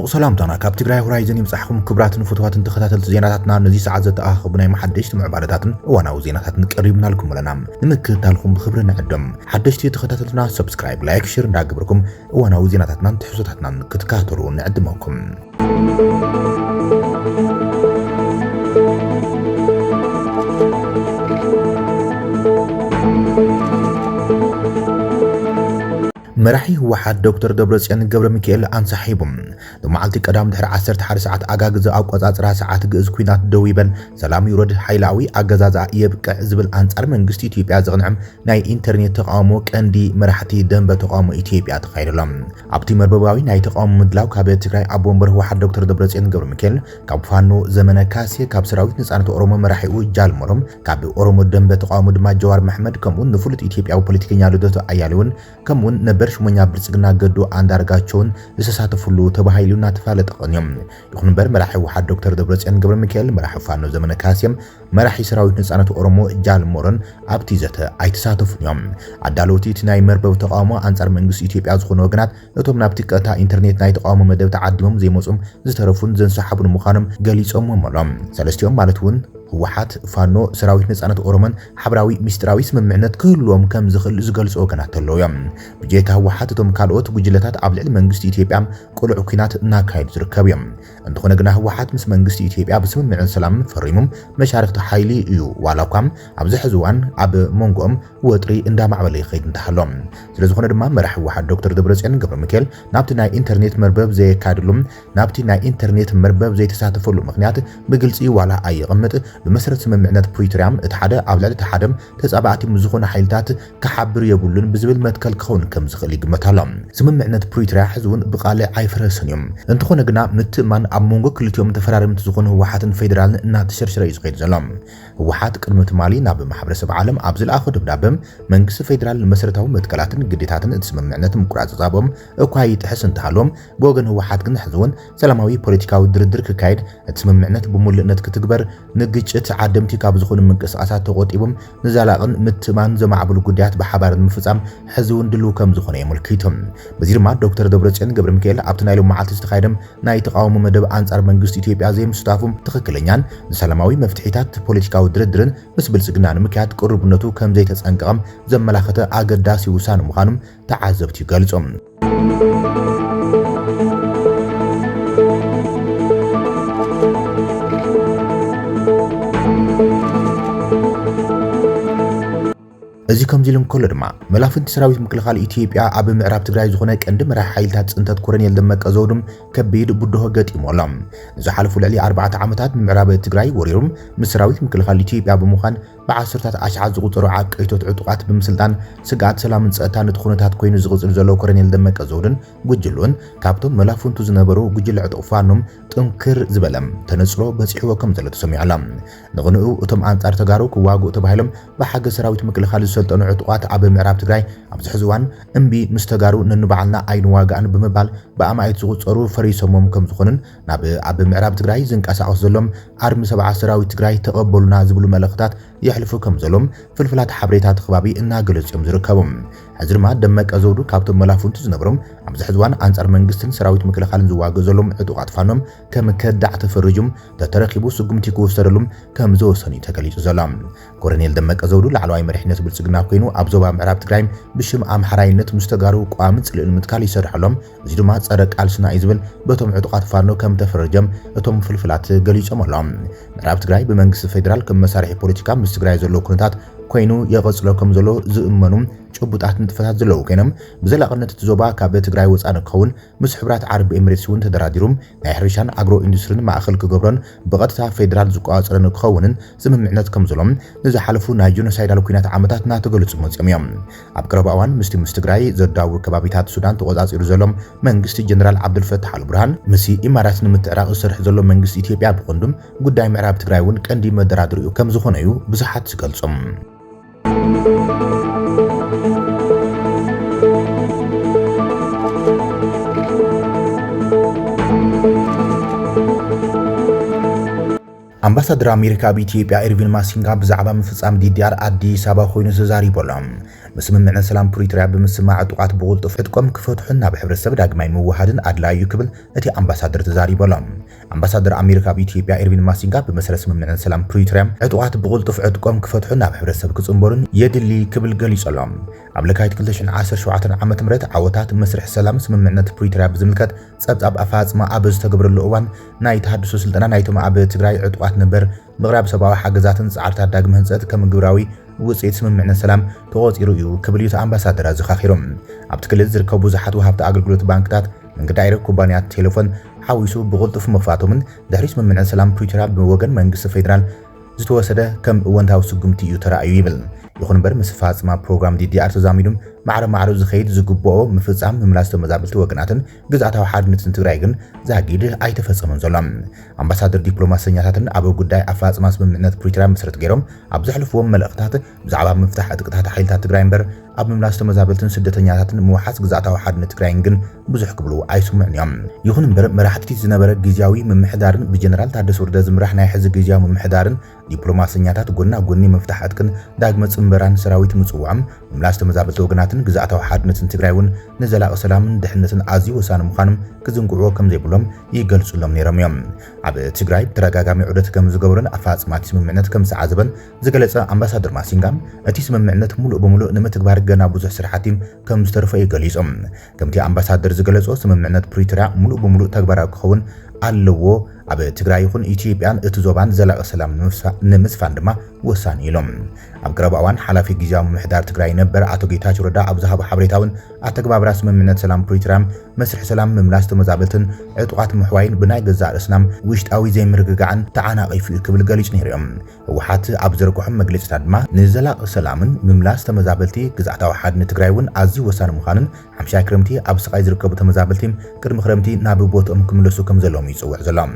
ጽቡቕ ሰላምታና ካብ ትግራይ ሆራይዘን ይምጻሕኩም ክብራትን ፍትዋትን ተኸታተልቲ ዜናታትና ነዚ ሰዓት ዘተኣኸቡ ናይ ሓደሽቲ ምዕባለታትን እዋናዊ ዜናታትን ቀሪብናልኩም ኣለና ንምክትታልኩም ብክብሪ ንዕድም ሓደሽቲ ተኸታተልትና ሰብስክራይብ ላይክ ሼር እንዳግብርኩም እዋናዊ ዜናታትናን ትሕዝቶታትናን ክትከታተሉ ንዕድመኩም መራሒ ህወሓት ዶክተር ደብረጽዮን ገብረ ሚካኤል አንሳሒቦም ደማዓልቲ ቀዳም ድሕሪ 11 ሰዓት ኣጋግዝ ኣቆጻጽራ ሰዓት ግእዝ ኩናት ደው ይበል ሰላም ይውረድ ሓይላዊ ኣገዛዛ የብቅዕ ዝብል አንጻር መንግስቲ ኢትዮጵያ ዘቕንዕም ናይ ኢንተርኔት ተቃውሞ ቀንዲ መራሕቲ ደንበ ተቃውሞ ኢትዮጵያ ተኻይደሎም ኣብቲ መርበባዊ ናይ ተቃውሞ ምድላው ካብ ትግራይ ኣቦ ወንበር ህወሓት ዶክተር ደብረጽዮን ገብረ ሚካኤል ካብ ፋኖ ዘመነ ካሴ ካብ ሰራዊት ነጻነት ኦሮሞ መራሒኡ ጃልመሮም ካብ ኦሮሞ ደንበ ተቃውሞ ድማ ጀዋር መሐመድ ከምኡን ንፍሉጥ ኢትዮጵያዊ ፖለቲከኛ ልደቱ ኣያሌውን ከምኡን ነበር ሽሞኛ ብልጽግና ገዱ አንዳርጋቸውን ዝሳተፉሉ ተባሂሉና ተፋለጠ ቀንዮም ይኹን በር መራሒ ህወሓት ዶክተር ደብረጽዮን ገብረ ሚካኤል መራሒ ፋኖ ዘመነ ካሴም መራሒ ሰራዊት ነጻነት ኦሮሞ ጃልመሮን ኣብቲ ዘተ ኣይተሳተፉን እዮም ኣዳለውቲ ናይ መርበብ ተቃውሞ አንጻር መንግስቲ ኢትዮጵያ ዝኾኑ ወገናት እቶም ናብቲ ቀጥታ ኢንተርኔት ናይ ተቃውሞ መደብ ተዓዲሞም ዘይመጹም ዝተረፉን ዘንሰሓቡን ምዃኖም ገሊጾም ኣሎም ሰለስቲኦም ማለት እውን ህወሓት ፋኖ ሰራዊት ነጻነት ኦሮሞን ሓብራዊ ሚስጥራዊ ስምምዕነት ክህልዎም ከም ዝኽእል ዝገልጹ ወገናት ኣለውዮም ብጀካ ህወሓት እቶም ካልኦት ጉጅለታት ኣብ ልዕሊ መንግስቲ ኢትዮጵያ ቁልዕ ኩናት እናካየዱ ዝርከቡ እዮም እንተኾነ ግና ህወሓት ምስ መንግስቲ ኢትዮጵያ ብስምምዕን ሰላም ፈሪሞም መሻርክቲ ሓይሊ እዩ ዋላኳ ኣብዚ ሕዚ እዋን ኣብ መንጎኦም ወጥሪ እንዳማዕበለ ይኸይድ እንተሃሎም ስለዝኾነ ድማ መራሒ ህወሓት ዶክተር ደብረጽዮን ገብረ ሚካኤል ናብቲ ናይ ኢንተርኔት መርበብ ዘየካድሉም ናብቲ ናይ ኢንተርኔት መርበብ ዘይተሳተፈሉ ምክንያት ብግልጺ ዋላ ኣይቕምጥ بمسرت سممعنات بريتريام اتحاد ኣብ ልዕሊ ተሓደም ተጻባዕቲ ዝኾነ ሓይልታት ክሓብር የብሉን ብዝብል መትከል ክኸውን ከም ዝኽእል ይግመታሎም ስምምዕነት ፕሪቶሪያ ሕዝውን ብቃልዕ ኣይፍረስን እዮም እንተኾነ ግና ምትእማን ኣብ መንጎ ክልቲኦም ተፈራረምቲ ዝኾኑ ህወሓትን ፌደራልን እናተሸርሸረ እዩ ዝኸይድ ዘሎ ህወሓት ቅድሚ ትማሊ ናብ ማሕበረሰብ ዓለም ኣብ ዝለኣኸ ደብዳቤም መንግስቲ ፌደራል መሰረታዊ መትከላትን ግዴታትን ስምምዕነት ምቁራጽ ጻቦም እኳ ይጥሕስ እንተሃሎም ብወገን ህወሓት ግን ሕዝውን ሰላማዊ ፖለቲካዊ ድርድር ክካየድ ስምምዕነት ብሙሉእነት ክትግበር ንግጭት ዓደምቲ ካብ ዝኾኑ ምንቅስቃሳት ተቆጢቦም ንዛላቕን ምትማን ዘማዕብሉ ጉዳያት ብሓባር ምፍጻም ሕዝውን ድሉ ከም ዝኾነ የመልክቶም በዚ ድማ ዶክተር ደብረጽዮን ገብረ ሚካኤል ኣብቲ ናይ ሎም መዓልቲ ዝተኻየደም ናይ ተቃውሞ መደብ አንጻር መንግስቲ ኢትዮጵያ ዘይምስታፉም ትኽክለኛን ንሰላማዊ መፍትሒታት ፖለቲካዊ ድርድርን ምስ ብልጽግና ንምክያድ ቅርብነቱ ከም ዘይተጸንቀቐም ዘመላኽተ ኣገዳሲ ውሳነ ምዃኑም ተዓዘብቲ ይገልጾም እዚ ከምዚሉም ኮሎ ድማ መላፍንቲ ሰራዊት ምክልኻል ኢትዮጵያ ኣብ ምዕራብ ትግራይ ዝኾነ ቀንዲ መራሒ ሓይልታት ጽንተት ኮሎኔል ደመቀ ዘውዱም ከቢድ ቡድሆ ገጢሞሎም ዝሓለፉ ልዕሊ 4 ዓመታት ምዕራብ ትግራይ ወሪሮም ምስ ሰራዊት ምክልኻል ኢትዮጵያ ብምዃን ብዓሰርታት ኣሽዓት ዝቁጽሩ ዓቀይቶት ዕጡቃት ብምስልጣን ስጋት ሰላምን ጸጥታን ኩነታት ኮይኑ ዝቕጽል ዘሎ ኮሎኔል ደመቀ ዘውድን ጉጅሉን ካብቶም መላፍንቱ ዝነበሩ ጉጅለ ዕጡቕ ፋኖም ጥንክር ዝበለም ተነጽሮ በፂሕዎ ከም ዘሎ ተሰሚዑላ ንቕንኡ እቶም አንጻር ተጋሩ ክዋግኡ ተባሂሎም ብሓገ ሰራዊት ምክልኻል ዝሰልጠኑ ዕጡቃት ኣብ ምዕራብ ትግራይ ኣብዚ ሕዚ እዋን እምቢ ምስ ተጋሩ ነንባዕልና ኣይንዋጋእን ብምባል ብኣማይት ዝቁጸሩ ፈሪሶሞም ከም ዝኾኑን ኣብ ምዕራብ ትግራይ ዝንቀሳቐሱ ዘሎም ኣርሚ ሰብዓ ሰራዊት ትግራይ ተቐበሉና ዝብሉ መልእኽትታት يحلف كم زلهم فلفلات حبريتات خبابي إنها جلسهم زركبهم حزر ما دمك أزودو كابتن ملافون تزنبرم عم زحزوان أنصار منجستن سراويت مكل خالن زواج زلهم عطوقات فانهم كم كدع تفرجهم تترقبوا سجم تكو سرلهم كم زو سني تكليت زلام كورنيل دمك أزودو لعلواي مريحنة بالسجنا كينو أبزوبا معراب تكرايم بشم أم حراينة مستجارو قامت لأن متكالي سرحلهم زيدو ما تسرق ألسنا إزبل بتوم عطوقات فانو كم تفرجهم بتوم فلفلات جليسهم اللهم معراب تكراي بمنجست فيدرال كم مسارح بوليتيكا مستجراي زلو كنتات ኮይኑ የቀጽለኩም ዘሎ ዝእመኑም ጭቡጣት ንጥፈታት ዘለዎ ኮይኖም ብዘላቕነት ተዞባ ካብ ትግራይ ወፃነ ከውን ምስ ሕብራት ዓረብ ኤሚሬትስ ውን ተደራዲሮም ናይ ሕርሻን አግሮ ኢንዱስትሪን ማእኸል ክገብሮን ብቐጥታ ፌደራል ዝቋጽረን ክኸውንን ስምምዕነት ከም ዘሎም ንዝሓለፉ ናይ ጆኖሳይዳል ኩናት ዓመታት ናተገለጹ መጽኦም እዮም ኣብ ቀረባ እዋን ምስ ትግራይ ዘዳው ከባቢታት ሱዳን ተቆጻጺሩ ዘሎም መንግስቲ ጀነራል ዓብዱልፈታህ አልቡርሃን ምስ ኢማራት ንምትዕራቕ ዝሰርሕ ዘሎ መንግስቲ ኢትዮጵያ ብቆንዱም ጉዳይ ምዕራብ ትግራይ ውን ቀንዲ መደራድር ከም ዝኾነ እዩ ብዙሓት ዝገልጾም አምባሳደር አሜሪካ በኢትዮጵያ ኤርቪን ማሲንጋ በዛዕባ ምፍጻም ዲዲአር አዲስ አበባ ኮይኑ ተዛሪቦሎም مسممعنا سلام بريتوريا بمسماع عطوقات بغلطف عطقم كفتحنا بحبرتسب داغماي موحدن ادلايو كبل اتي امباسادر تزاريبلهم امباسادر امريكا بإثيوبيا إيرفين ماسينغا بمسرة سممعنا سلام بريتوريا عطوقات بغلطف عطقم كفتحنا بحبرتسب كصنبرن يدلي كبل غليصلهم أبلكايت 2017 عامة مرات عوتات مسرح سلام سممعنا بريتوريا بزملكت صبصاب افاصما ابز تغبرلو اوان ናይ ተሐድሶ ስልጠና ናይቶም ኣብ ትግራይ ዕጡቃት ነበር ምቕራብ ሰብኣዊ ሓገዛትን ጻዕርታት ዳግም ህንጸት ከም ግብራዊ ውጽኢት ስምምዕነት ሰላም ተቆጺሩ እዩ ክብል እዩ ኣምባሳደር ኣዘኻኺሮም ኣብቲ ክልል ዝርከቡ ብዙሓት ወሃብቲ ኣገልግሎት ባንክታት መንገዲ ኣየር ኩባንያት ቴሌፎን ሓዊሱ ብቕልጡፍ ምኽፋቶምን ድሕሪ ስምምዕነት ሰላም ፕሪቶሪያ ብወገን መንግስቲ ፌደራል ዝተወሰደ ከም እወንታዊ ስጉምቲ እዩ ተራእዩ ይብል ይኹን እምበር ምስ ፋጽማ ፕሮግራም ዲዲአር ተዛሚዱም ማዕረ ዝኸይድ ዝግብኦ ምፍጻም ምምላስ ተመዛበልቲ ወገናትን ግዛታዊ ሓድነትን ትግራይ ግን ዛጊድ ኣይተፈጸመን ዘሎም ኣምባሳደር ዲፕሎማስያታትን ኣብ ጉዳይ ኣፋጽማ ስምምዕነት ፕሪቶሪያ መሰረት ገይሮም ኣብ ዝሕልፍዎም መልእኽታት ብዛዕባ ምፍታሕ ዕጥቅታት ሓይልታት ትግራይ እምበር ኣብ ምምላስ ተመዛበልትን ስደተኛታትን ምውሓስ ግዛታዊ ሓድነት ትግራይ ግን ብዙሕ ክብሉ ኣይስምዑን እዮም ይኹን እምበር መራሕቲ ዝነበረ ግዚያዊ ምምሕዳርን ብጀነራል ታደሰ ወረደ ዝምራሕ ናይ ሕዚ ግዚያዊ ምምሕዳርን ዲፕሎማስያታት ጎና ጎኒ መፍታሕ ዕጥቅን ዳግመ ጽምበራን ሰራዊት ምጽዋዕም ምምላስ ተመዛበልቲ ወገናትን ግዛታዊ ሓድነትን ትግራይ እውን ንዘላቂ ሰላምን ድሕነትን ኣዝዩ ወሳኒ ምዃኖም ክዝንግዕዎ ከም ዘይብሎም ይገልጹሎም ነይሮም እዮም ኣብ ትግራይ ተረጋጋሚ ዑደት ከም ዝገብሩን ኣፋጽማት ስምምዕነት ከም ዝዓዘበን ዝገለጸ ኣምባሳደር ማሲንጋም እቲ ስምምዕነት ሙሉእ ብምሉእ ንምትግባር ገና ብዙሕ ስራሕቲ ከም ዝተረፈ ይገልጾም ከምቲ ኣምባሳደር ዝገለጾ ስምምዕነት ፕሪቶሪያ ሙሉእ ብምሉእ ተግባራዊ ክኸውን ኣለዎ ኣብ ትግራይ ይኹን ኢትዮጵያን እቲ ዞባን ዘላቂ ሰላም ንምስፋን ድማ ወሳኒ ኢሎም ኣብ ቀረባ እዋን ሓላፊ ግዚያዊ ምምሕዳር ትግራይ ነበር ኣቶ ጌታቸው ረዳ ኣብ ዝሃቦ ሓበሬታውን ኣተግባብራ ስምምዕነት ሰላም ፕሪቶሪያ መስርሕ ሰላም ምምላስ ተመዛበልትን ዕጡቃት ምሕዋይን ብናይ ገዛእ ርእስናም ውሽጣዊ ዘይምርግጋዕን ተዓናቒፉ ክብል ገሊጹ ነይሮም ህወሓት ኣብ ዘርግሖም መግለፂታት ድማ ንዘላቂ ሰላምን ምምላስ ተመዛበልቲ ግዛታዊ ሓድነት ትግራይ እውን ኣዝዩ ወሳኒ ምዃኑን ሓምሻይ ክረምቲ ኣብ ስቃይ ዝርከቡ ተመዛበልቲ ቅድሚ ክረምቲ ናብ ቦትኦም ክምለሱ ከም ዘለዎም ይጽውዕ ዘሎም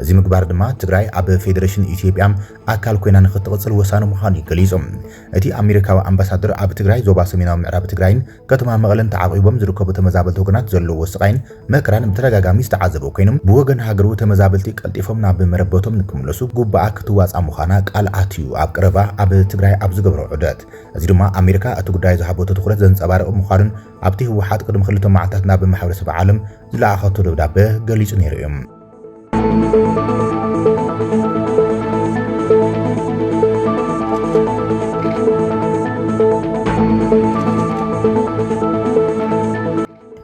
እዚ ምግባር ድማ ትግራይ ኣብ ፌደሬሽን ኢትዮጵያ ኣካል ኮይና ንኽትቕጽል ወሳኒ ምዃኑ ይገልጹ እቲ ኣሜሪካዊ ኣምባሳደር ኣብ ትግራይ ዞባ ሰሜናዊ ምዕራብ ትግራይን ከተማ መቐለን ተዓቂቦም ዝርከቡ ተመዛበልቲ ወገናት ዘለዎ ስቃይን መከራን ብተደጋጋሚ ዝተዓዘበ ኮይኖም ብወገን ሃገሩ ተመዛበልቲ ቀልጢፎም ናብ መረበቶም ንክምለሱ ጉባኣ ክትዋጻ ምዃና ቃል ኣትዩ ኣብ ቀረባ ኣብ ትግራይ ኣብ ዝገብሮ ዑደት እዚ ድማ ኣሜሪካ እቲ ጉዳይ ዝሃቦቶ ትኹረት ዘንጸባርቕ ምዃኑን ኣብቲ ህወሓት ቅድሚ 2 መዓልታት ናብ ማሕበረሰብ ዓለም ዝለኣኸቶ ደብዳቤ ገሊጹ ነይሩ እዮም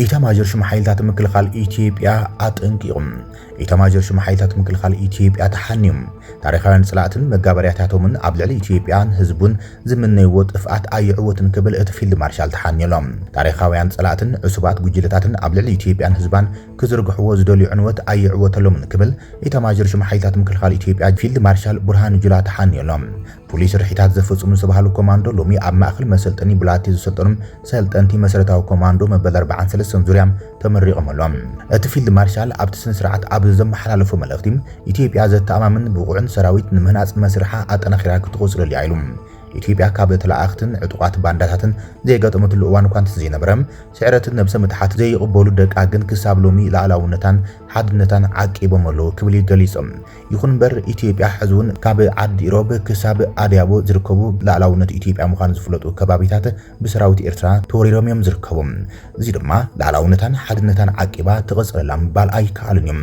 ኢታማዦር ሹም ሓይልታት ምክልኻል ኢትዮጵያ ኣጠንቂቖም ኢታማዦር ሹም ሓይልታት ምክልኻል ኢትዮጵያ ተሓኒዮም ታሪኻውያን ጽላእትን መጋበርያታቶምን ኣብ ልዕሊ ኢትዮጵያን ህዝቡን ዝምነይዎ ጥፍኣት ኣይዕወትን ክብል እቲ ፊልድ ማርሻል ተሓኒሎም ታሪኻውያን ጽላእትን ዕሱባት ጉጅለታትን ኣብ ልዕሊ ኢትዮጵያን ህዝባን ክዝርግሕዎ ዝደልዩ ዕንወት ኣይዕወተሎምን ክብል ኢታማዦር ሹም ሓይልታት ምክልኻል ኢትዮጵያ ፊልድ ማርሻል ቡርሃኑ ጁላ ተሓኒሎም ፖሊስ ርሒታት ዘፈጽሙ ዝበሃሉ ኮማንዶ ሎሚ ኣብ ማእኸል መሰልጠኒ ብላቲ ዝሰልጠኑም ሰልጠንቲ መሰረታዊ ኮማንዶ መበል 43 ዙርያ ተመሪቖም ኣሎም እቲ ፊልድ ማርሻል ኣብቲ ስነ ስርዓት ኣብ ዘመሓላለፎ መልእኽቲ ኢትዮጵያ ዘተኣማምን ብቑዕን ሰራዊት ንምህናጽ መስርሓ ኣጠናኺራ ክትቆጽል ኢሉ ኢትዮጵያ ካብ ተላእኽትን ዕጡቃት ባንዳታትን ዘይገጠመትሉ እዋን እኳ እንተዘይነበረም ስዕረትን ነብሰ ምትሓት ዘይቕበሉ ደቃግን ክሳብ ሎሚ ላዕላውነታን ሓድነታን ዓቂቦም ኣለዉ ክብል ይገሊጾም ይኹን እምበር ኢትዮጵያ ሕዝውን ካብ ዓዲ ኢሮብ ክሳብ ኣድያቦ ዝርከቡ ላዕላውነት ኢትዮጵያ ምዃኑ ዝፍለጡ ከባቢታት ብሰራዊት ኤርትራ ተወሪሮም እዮም ዝርከቡ እዚ ድማ ላዕላውነታን ሓድነታን ዓቂባ ትቕጽለላ ምባል ኣይከኣልን እዮም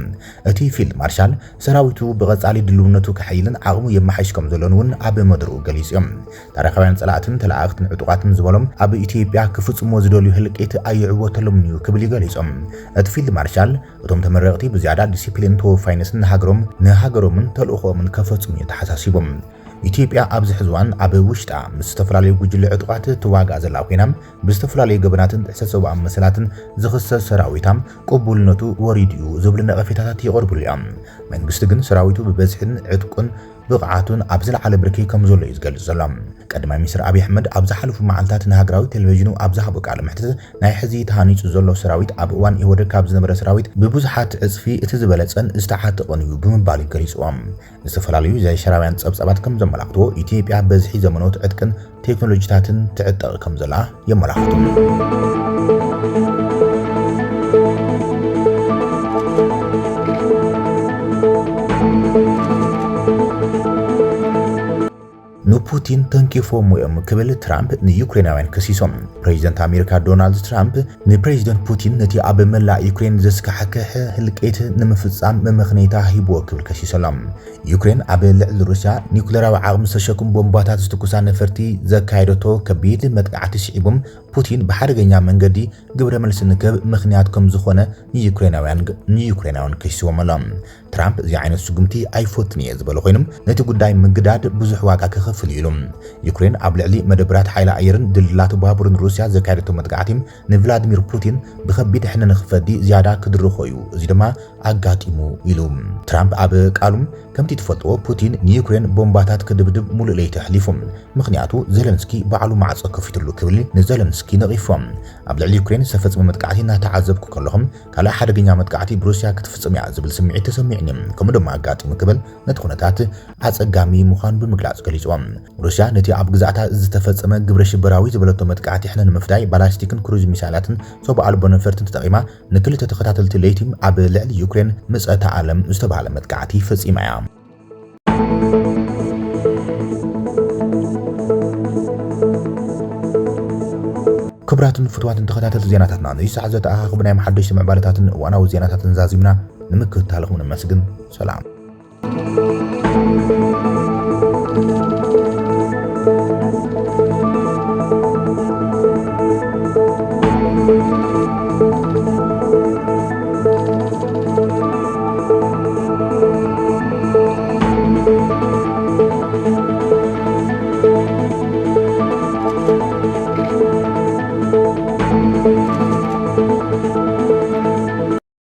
እቲ ፊልድ ማርሻል ሰራዊቱ ብቐጻሊ ድልውነቱ ክሕይልን ዓቕሙ የመሓይሽ ከም ዘሎን እውን ኣብ መድርኡ ገሊጾም ታሪኻውያን ጽላእትን ተላእኽትን ዕጡቃትን ዝበሎም ኣብ ኢትዮጵያ ክፍጽሞ ዝደልዩ ህልቂት ኣይዕወተሎም እዩ ክብል ይገሊጾም እቲ ፊልድ ማርሻል እቶም ተመረቕቲ ብዝያዳ ዲሲፕሊን ተወፋይነትን ንሃገሮምን ተልእኾምን ከፈጽሙ ተሓሳሲቦም ኢትዮጵያ ኣብ ዝሕዝዋን ኣብ ውሽጣ ምስ ዝተፈላለዩ ጉጅለ ዕጡቃት ትዋጋእ ዘላ ኮይናም ብዝተፈላለዩ ገበናትን ጥሕሰት ሰብኣዊ መሰላትን ዝኽሰስ ሰራዊታም ቅቡልነቱ ወሪዱ ዝብል ነቐፌታታት ይቐርብሉ እዮም መንግስቲ ግን ሰራዊቱ ብበዝሕን ዕጥቁን ብቕዓቱን ኣብ ዝለዓለ ብርኪ ከም ዘሎ እዩ ዝገልጽ ዘሎ ቀዳማይ ሚኒስትር ኣብይ ኣሕመድ ኣብ ዝሓለፉ መዓልታት ንሃገራዊ ቴሌቪዥኑ ኣብ ዝሃቦ ቃለ መሕትት ናይ ሕዚ ተሃኒጹ ዘሎ ሰራዊት ኣብ እዋን ኢህወደግ ካብ ዝነበረ ሰራዊት ብብዙሓት ዕፅፊ እቲ ዝበለጸን ዝተሓተቐን እዩ ብምባል ይገሊጽዎም ዝተፈላለዩ ዘይሸራውያን ጸብጻባት ከም ዘመላኽትዎ ኢትዮጵያ በዝሒ ዘመኖት ዕጥቅን ቴክኖሎጂታትን ትዕጠቕ ከም ዘላ የመላኽቱ ብፑቲን ተንኪፎም እዮም ክብል ትራምፕ ንዩክሬናውያን ከሲሶም ፕሬዚደንት ኣሜሪካ ዶናልድ ትራምፕ ንፕሬዚደንት ፑቲን ነቲ ኣብ መላእ ዩክሬን ዘስካሕክሕ ህልቄት ንምፍጻም መምኽኔታ ሂብዎ ክብል ከሲሶሎም ዩክሬን ኣብ ልዕሊ ሩስያ ኒውክሌራዊ ዓቕሚ ዝተሸከሙ ቦምባታት ዝተኩሳ ነፈርቲ ዘካየደቶ ከቢድ መጥቃዕቲ ስዒቦም ፑቲን ብሓደገኛ መንገዲ ግብረ መልሲ ንክብ ምኽንያት ከም ዝኾነ ንዩክሬናውያን ከሲሶም ኣሎም ትራምፕ እዚ ዓይነት ስጉምቲ ኣይፈትን እየ ዝበለ ኮይኖም ነቲ ጉዳይ ምግዳድ ብዙሕ ዋጋ ክኸፍል ኢሉ ዩክሬን ኣብ ልዕሊ መደብራት ሓይሊ ኣየርን ድልላት ባቡርን ሩስያ ዘካየደቶ መጥቃዕቲ ንቭላድሚር ፑቲን ብከቢድ ሕነነ ክፈዲ ዝያዳ ክድርኾ እዩ እዚ ድማ ኣጋጢሙ ኢሉ ትራምፕ ኣብ ቃሉም ከምቲ ትፈልጥዎ ፑቲን ንዩክሬን ቦምባታት ክድብድብ ሙሉእ ለይቲ ኣሕሊፉ ምክንያቱ ዘለንስኪ ባዕሉ ማዕጾ ከፊትሉ ክብል ንዘለንስኪ ነቒፎም ኣብ ልዕሊ ዩክሬን ዝተፈጸመ መጥቃዕቲ እናተዓዘብኩ ከለኹም ካልእ ሓደገኛ መጥቃዕቲ ብሩስያ ክትፍጽም እያ ዝብል ስምዒት ተሰሚዕኒ ከምኡ ድማ ኣጋጢሙ ክብል ነቲ ኩነታት ኣጸጋሚ ምዃኑ ብምግላጽ ገሊጾም ሩስያ ነቲ ኣብ ግዛእታ ዝተፈጸመ ግብረ ሽበራዊ ዝበለቶ መጥቃዕቲ ሕነ ንምፍዳይ ባላስቲክን ክሩዝ ሚሳይላትን ሰብኣዊ ኣልቦ ነፈርትን ተጠቒማ ንክልተ ተኸታተልቲ ለይቲ ኣብ ልዕሊ ዩክሬን ምጽአተ ዓለም ዝተባሃለ መጥቃዕቲ ፈጺማ እያ ክብራትን ፍትዋትን ተኸታተልቲ ዜናታትና ነዚ ሰዓት ዘተኣኻኽቡ ናይ መሓደሽቲ ምዕባለታትን እዋናዊ ዜናታትን ዛዚምና ንምክትታለኹም ነመስግን ሰላም